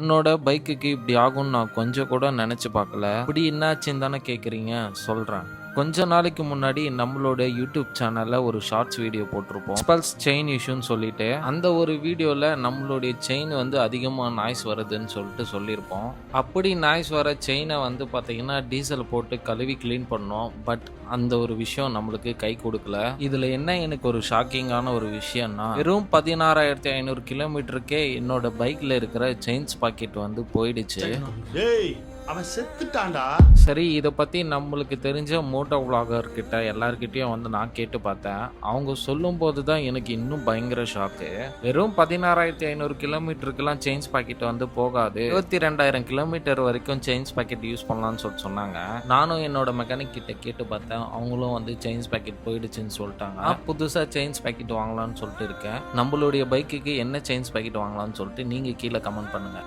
என்னோட பைக்குக்கு இப்படி ஆகும்னு நான் கொஞ்சம் கூட நினைச்சு பார்க்கல. இப்படி என்னாச்சுன்னு தானே கேட்குறீங்க? சொல்றேன். கொஞ்ச நாளைக்கு முன்னாடி நம்மளோட யூடியூப் சேனல்ல ஒரு ஷார்ட்ஸ் வீடியோ போட்டிருப்போம். எக்ஸ்பல்ஸ் செயின் இஷ்யூன்னு சொல்லிட்டு அந்த ஒரு வீடியோல நம்மளுடைய செயின் வந்து அதிகமாக நாய்ஸ் வருதுன்னு சொல்லிட்டு சொல்லியிருப்போம். அப்படி நாய்ஸ் வர செயினை வந்து பார்த்தீங்கன்னா டீசல் போட்டு கழுவி க்ளீன் பண்ணோம். பட் அந்த ஒரு விஷயம் நம்மளுக்கு கை கொடுக்கல. இதுல என்ன எனக்கு ஒரு ஷாக்கிங்கான ஒரு விஷயம்னா, வெறும் 16,500 கிலோமீட்டருக்கே என்னோட பைக்ல இருக்கிற செயின்ஸ் பாக்கெட் வந்து போயிடுச்சு. டேய் அவன் செத்துட்டான்டா. சரி, இதை பற்றி நம்மளுக்கு தெரிஞ்ச மோட்டோ விளாகர் கிட்ட எல்லார்கிட்டயும் வந்து நான் கேட்டு பார்த்தேன். அவங்க சொல்லும்போது தான் எனக்கு இன்னும் பயங்கர ஷாக்கு. வெறும் 16,500 கிலோமீட்டருக்குலாம் செயின்ஸ் பாக்கெட் வந்து போகாது, 22,000 கிலோமீட்டர் வரைக்கும் செயின்ஸ் பாக்கெட் யூஸ் பண்ணலாம்னு சொல்லிட்டு சொன்னாங்க. நானும் என்னோட மெக்கானிக் கிட்ட கேட்டு பார்த்தேன். அவங்களும் வந்து செயின்ஸ் பாக்கெட் போயிடுச்சுன்னு சொல்லிட்டாங்க. புதுசாக செயின்ஸ் பாக்கெட் வாங்கலாம்னு சொல்லிட்டு இருக்கேன். நம்மளுடைய பைக்குக்கு என்ன செயின்ஸ் பாக்கெட் வாங்கலாம்னு சொல்லிட்டு நீங்கள் கீழே கமெண்ட் பண்ணுங்கள்.